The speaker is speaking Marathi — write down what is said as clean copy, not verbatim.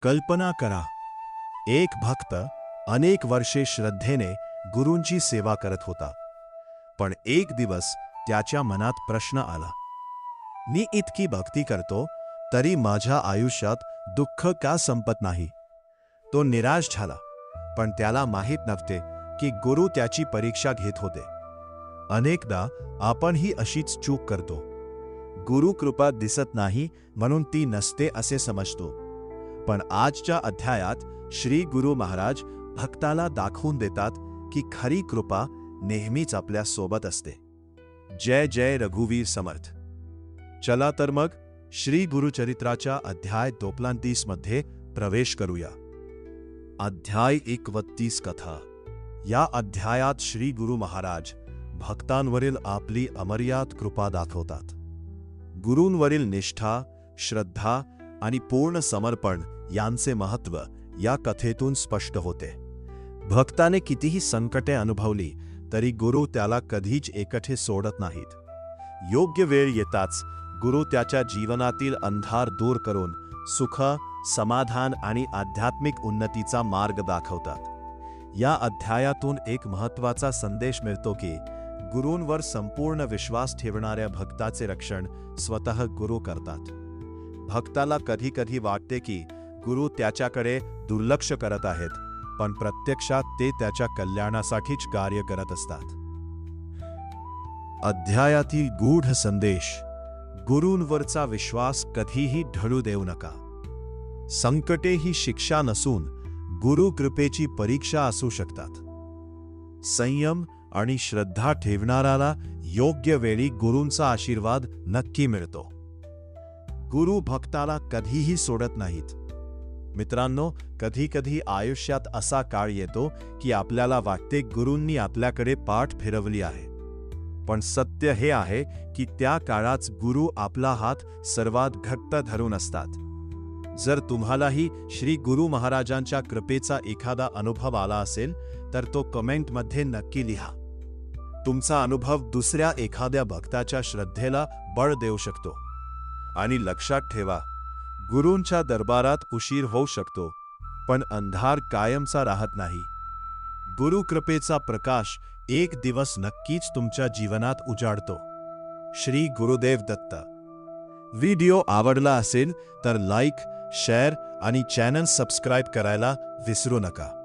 कल्पना करा, एक भक्त अनेक वर्षे श्रद्धेने गुरूंची सेवा करत होता. पण एक दिवस त्याच्या मनात प्रश्न आला, मी इतकी भक्ती करतो तरी माझ्या आयुष्यात दुःख का संपत नाही. तो निराश झाला, पण त्याला माहीत नव्हते की गुरु त्याची परीक्षा घेत होते. अनेकदा आपण ही अशीच चूक करतो. गुरु कृपा दिसत नाही म्हणून ती नसते असे समजतो. पण आजच्या अध्यायात श्री गुरु महाराज भक्ताला दाखवून देतात की खरी कृपा नेहमीच आपल्या सोबत असते. जय जय रघुवीर समर्थ. चला तर मग श्री गुरुचरित्राच्या अध्याय 32 मध्ये प्रवेश करूया. अध्याय 31 कथा. या अध्यायात श्री गुरु महाराज भक्तांवरील आपली अमर्याद कृपा दाखवतात. गुरूंवरील निष्ठा, श्रद्धा आणि पूर्ण समर्पण यांचे महत्त्व या कथेतून स्पष्ट होते. भक्ताने कितीही संकटे अनुभवली तरी गुरु त्याला कधीच एकटे सोडत नाहीत. योग्य वेळ येताच गुरु त्याच्या जीवनातील अंधार दूर करून सुख, समाधान आणि आध्यात्मिक उन्नतीचा मार्ग दाखवतात. या अध्यायातून एक महत्त्वाचा संदेश मिळतो की गुरूंवर संपूर्ण विश्वास ठेवणाऱ्या भक्ताचे रक्षण स्वतः गुरु करतात. भक्ताला कधी कधी वाटते की गुरु त्याच्याकडे दुर्लक्ष करत आहेत, पण प्रत्यक्षात ते त्याच्या कल्याणासाठीच कार्य करत असतात. अध्यायातील गूढ संदेश. गुरूंवरचा विश्वास कधीही ढळू देऊ नका. संकटे ही शिक्षा नसून गुरु कृपेची परीक्षा असू शकतात. संयम आणि श्रद्धा ठेवणाऱ्याला योग्य वेळी गुरूंचा आशीर्वाद नक्की मिळतो. गुरु भक्ताला कधीही सोडत नाहीत. मित्रांनो, कधी कधी आयुष्यात असा काळ येतो की आपल्याला वाटते गुरूंनी आपल्याकडे पाठ फिरवली आहे. पण सत्य हे आहे की त्या काळात गुरु आपला हात सर्वात घट्ट धरून असतात. जर तुम्हालाही श्री गुरु महाराजांच्या कृपेचा एखादा अनुभव आला असेल तर तो कमेंटमध्ये नक्की लिहा. तुमचा अनुभव दुसऱ्या एखाद्या भक्ताच्या श्रद्धेला बळ देऊ शकतो. आणि लक्षात ठेवा, गुरूंच्या दरबारात उशीर होऊ शकतो, पण अंधार कायमचा राहत नाही. गुरुकृपेचा प्रकाश एक दिवस नक्कीच तुमच्या जीवनात उजाडतो. श्री गुरुदेव दत्त. व्हिडिओ आवडला असेल तर लाईक, शेअर आणि चॅनल सबस्क्राईब करायला विसरू नका.